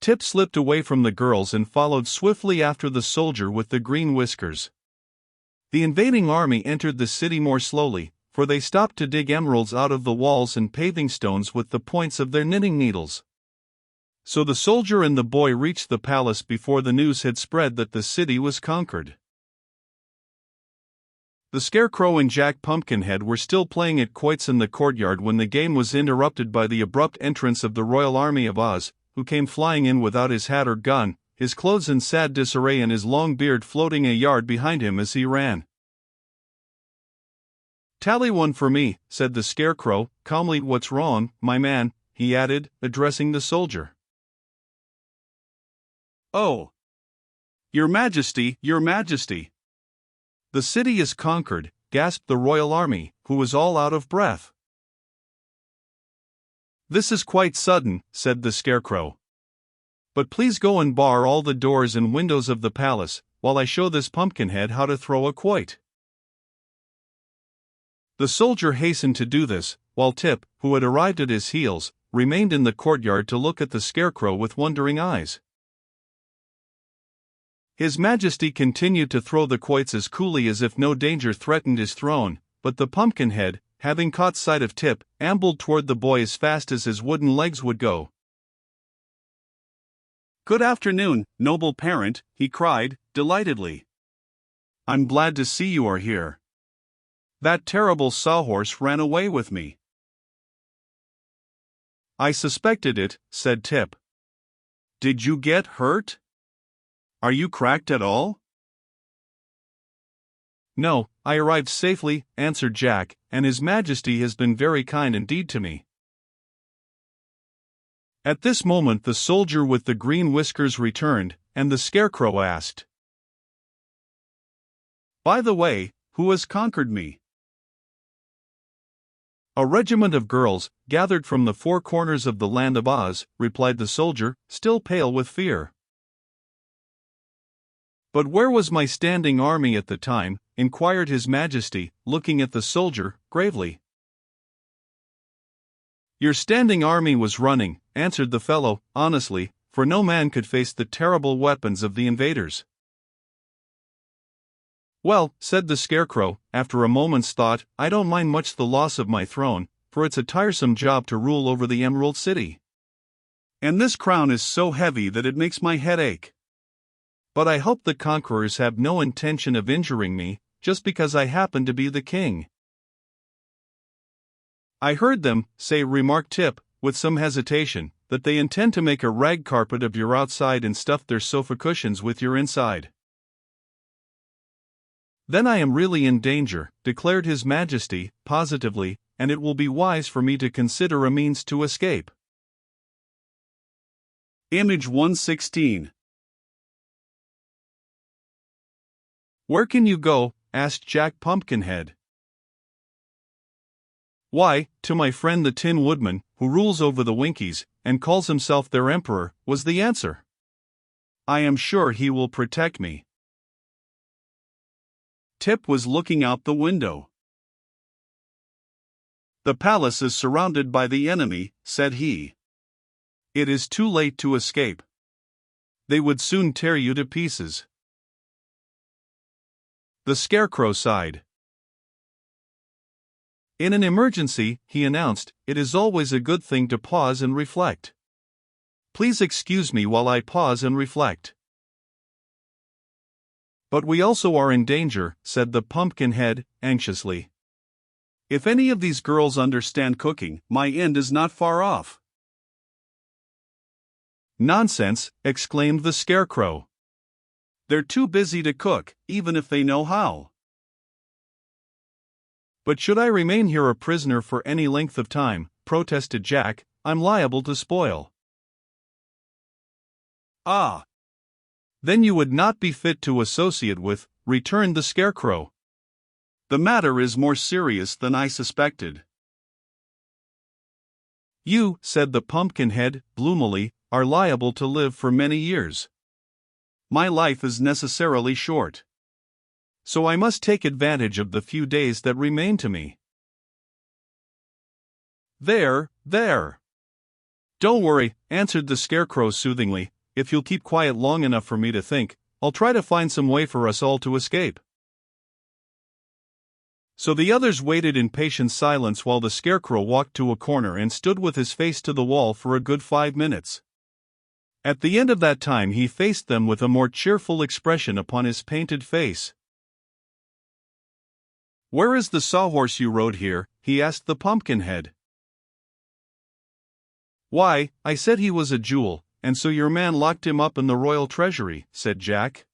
Tip slipped away from the girls and followed swiftly after the soldier with the green whiskers. The invading army entered the city more slowly, for they stopped to dig emeralds out of the walls and paving stones with the points of their knitting needles. So the soldier and the boy reached the palace before the news had spread that the city was conquered. The Scarecrow and Jack Pumpkinhead were still playing at quoits in the courtyard when the game was interrupted by the abrupt entrance of the Royal Army of Oz, who came flying in without his hat or gun, his clothes in sad disarray and his long beard floating a yard behind him as he ran. "Tally one for me," said the Scarecrow, calmly. "What's wrong, my man?" he added, addressing the soldier. "Oh! Your Majesty, Your Majesty! The city is conquered," gasped the royal army, who was all out of breath. "This is quite sudden," said the Scarecrow. "But please go and bar all the doors and windows of the palace, while I show this Pumpkinhead how to throw a quoit." The soldier hastened to do this, while Tip, who had arrived at his heels, remained in the courtyard to look at the Scarecrow with wondering eyes. His Majesty continued to throw the quoits as coolly as if no danger threatened his throne, but the Pumpkinhead, having caught sight of Tip, ambled toward the boy as fast as his wooden legs would go. "Good afternoon, noble parent," he cried, delightedly. "I'm glad to see you are here. That terrible sawhorse ran away with me." "I suspected it," said Tip. "Did you get hurt? Are you cracked at all?" "No, I arrived safely," answered Jack, "and His Majesty has been very kind indeed to me." At this moment the soldier with the green whiskers returned, and the Scarecrow asked, "By the way, who has conquered me?" "A regiment of girls, gathered from the four corners of the land of Oz," replied the soldier, still pale with fear. "But where was my standing army at the time?" inquired His Majesty, looking at the soldier, gravely. "Your standing army was running," answered the fellow, honestly, for no man could face the terrible weapons of the invaders. "Well," said the Scarecrow, after a moment's thought, "I don't mind much the loss of my throne, for it's a tiresome job to rule over the Emerald City. And this crown is so heavy that it makes my head ache. But I hope the conquerors have no intention of injuring me, just because I happen to be the king." "I heard them say," remarked Tip, with some hesitation, "that they intend to make a rag carpet of your outside and stuff their sofa cushions with your inside." "Then I am really in danger," declared His Majesty, positively, "and it will be wise for me to consider a means to escape." Image 116. "Where can you go?" asked Jack Pumpkinhead. "Why, to my friend the Tin Woodman, who rules over the Winkies, and calls himself their emperor," was the answer. "I am sure he will protect me." Tip was looking out the window. "The palace is surrounded by the enemy," said he. "It is too late to escape. They would soon tear you to pieces." The Scarecrow sighed. "In an emergency," he announced, "it is always a good thing to pause and reflect. Please excuse me while I pause and reflect." "But we also are in danger," said the Pumpkinhead, anxiously. "If any of these girls understand cooking, my end is not far off." "Nonsense," exclaimed the Scarecrow. "They're too busy to cook, even if they know how." "But should I remain here a prisoner for any length of time," protested Jack, "I'm liable to spoil." "Ah! Then you would not be fit to associate with," returned the Scarecrow. "The matter is more serious than I suspected." "You," said the Pumpkinhead, gloomily, "are liable to live for many years. My life is necessarily short. So I must take advantage of the few days that remain to me." "There, there! "Don't worry," answered the Scarecrow soothingly. "If you'll keep quiet long enough for me to think, I'll try to find some way for us all to escape." So the others waited in patient silence while the Scarecrow walked to a corner and stood with his face to the wall for a good 5 minutes. At the end of that time he faced them with a more cheerful expression upon his painted face. "Where is the sawhorse you rode here?" he asked the Pumpkinhead. "Why, I said he was a jewel, and so your man locked him up in the royal treasury," said Jack.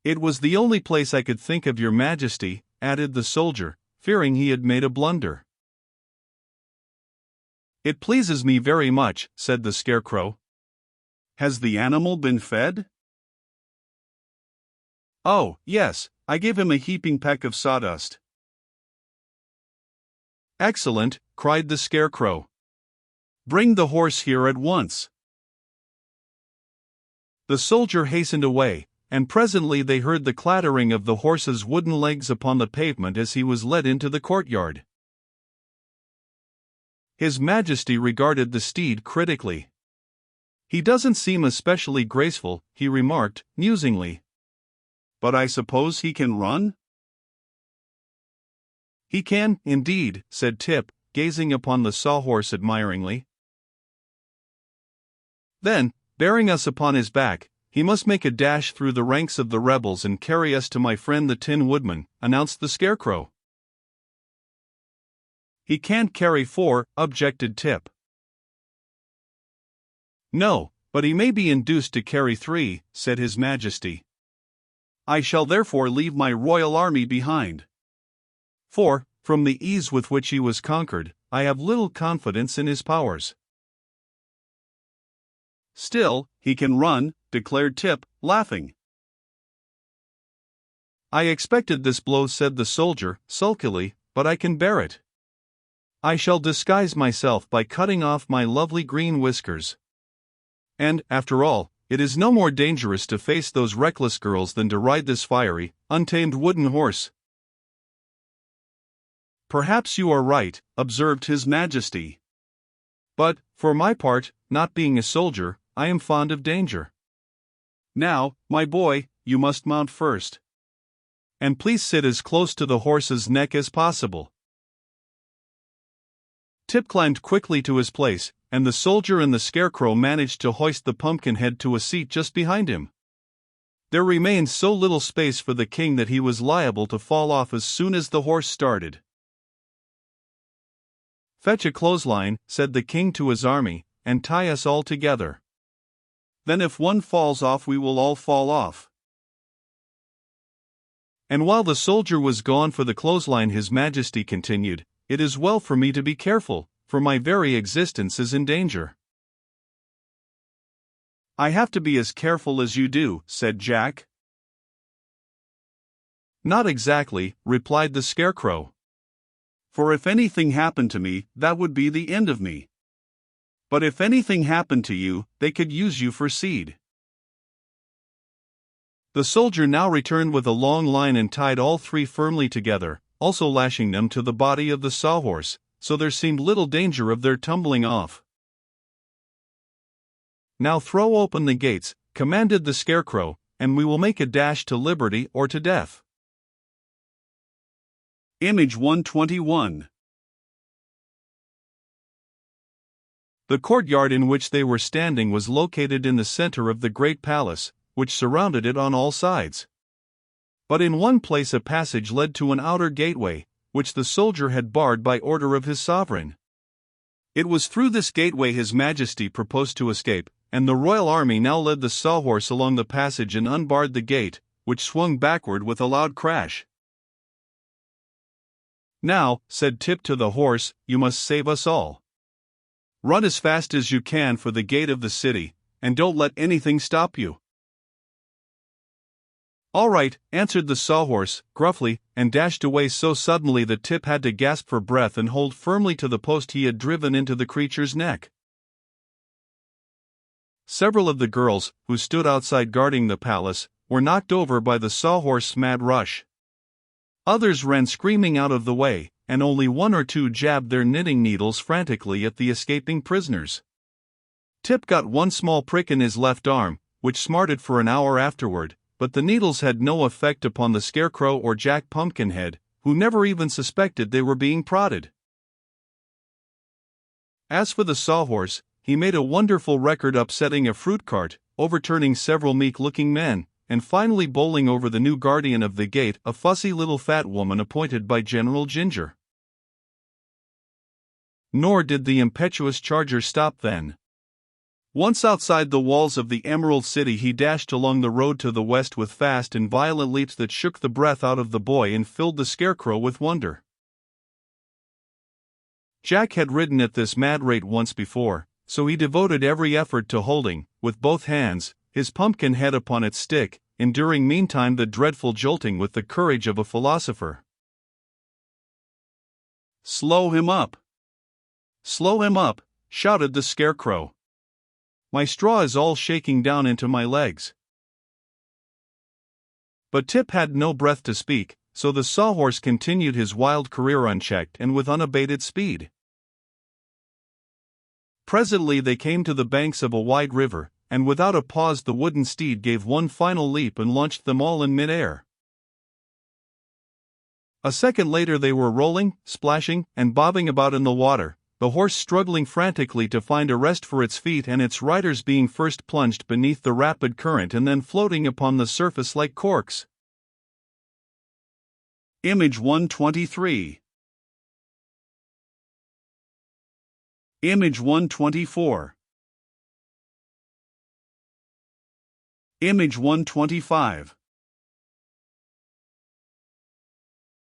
"It was the only place I could think of, your Majesty," added the soldier, fearing he had made a blunder. "It pleases me very much," said the Scarecrow. "Has the animal been fed?" "Oh, yes, I gave him a heaping peck of sawdust." "Excellent," cried the Scarecrow. "Bring the horse here at once." The soldier hastened away, and presently they heard the clattering of the horse's wooden legs upon the pavement as he was led into the courtyard. His Majesty regarded the steed critically. "He doesn't seem especially graceful," he remarked, musingly. "But I suppose he can run?" "He can, indeed," said Tip, gazing upon the sawhorse admiringly. "Then, bearing us upon his back, he must make a dash through the ranks of the rebels and carry us to my friend the Tin Woodman," announced the Scarecrow. "He can't carry 4, objected Tip. "No, but he may be induced to carry 3, said His Majesty. "I shall therefore leave my royal army behind. For, from the ease with which he was conquered, I have little confidence in his powers." "Still, he can run," declared Tip, laughing. "I expected this blow," said the soldier, sulkily, "but I can bear it. I shall disguise myself by cutting off my lovely green whiskers. And, after all, it is no more dangerous to face those reckless girls than to ride this fiery, untamed wooden horse." "Perhaps you are right," observed His Majesty. "But, for my part, not being a soldier, I am fond of danger. Now, my boy, you must mount first. And please sit as close to the horse's neck as possible." Tip climbed quickly to his place, and the soldier and the Scarecrow managed to hoist the Pumpkinhead to a seat just behind him. There remained so little space for the king that he was liable to fall off as soon as the horse started. "Fetch a clothesline," said the king to his army, "and tie us all together. Then if one falls off we will all fall off." And while the soldier was gone for the clothesline, His Majesty continued, "It is well for me to be careful, for my very existence is in danger." "I have to be as careful as you do," said Jack. "Not exactly," replied the Scarecrow. "For if anything happened to me, that would be the end of me. But if anything happened to you, they could use you for seed." The soldier now returned with a long line and tied all 3 firmly together, also lashing them to the body of the sawhorse, so there seemed little danger of their tumbling off. "Now throw open the gates," commanded the Scarecrow, "and we will make a dash to liberty or to death." Image 121. The courtyard in which they were standing was located in the center of the great palace, which surrounded it on all sides. But in one place a passage led to an outer gateway, which the soldier had barred by order of his sovereign. It was through this gateway His Majesty proposed to escape, and the royal army now led the sawhorse along the passage and unbarred the gate, which swung backward with a loud crash. "Now," said Tip to the horse, "you must save us all. Run as fast as you can for the gate of the city, and don't let anything stop you." "All right," answered the sawhorse, gruffly, and dashed away so suddenly that Tip had to gasp for breath and hold firmly to the post he had driven into the creature's neck. Several of the girls, who stood outside guarding the palace, were knocked over by the sawhorse's mad rush. Others ran screaming out of the way, and only one or two jabbed their knitting needles frantically at the escaping prisoners. Tip got one small prick in his left arm, which smarted for an hour afterward, but the needles had no effect upon the Scarecrow or Jack Pumpkinhead, who never even suspected they were being prodded. As for the Sawhorse, he made a wonderful record upsetting a fruit cart, overturning several meek-looking men, and finally bowling over the new guardian of the gate, a fussy little fat woman appointed by General Ginger. Nor did the impetuous charger stop then. Once outside the walls of the Emerald City, he dashed along the road to the west with fast and violent leaps that shook the breath out of the boy and filled the Scarecrow with wonder. Jack had ridden at this mad rate once before, so he devoted every effort to holding, with both hands, his pumpkin head upon its stick, enduring meantime the dreadful jolting with the courage of a philosopher. "Slow him up! Slow him up!" shouted the Scarecrow. "My straw is all shaking down into my legs." But Tip had no breath to speak, so the Sawhorse continued his wild career unchecked and with unabated speed. Presently they came to the banks of a wide river, and without a pause the wooden steed gave one final leap and launched them all in mid-air. A second later they were rolling, splashing, and bobbing about in the water, the horse struggling frantically to find a rest for its feet and its riders being first plunged beneath the rapid current and then floating upon the surface like corks. Image 123. Image 124. Image 125.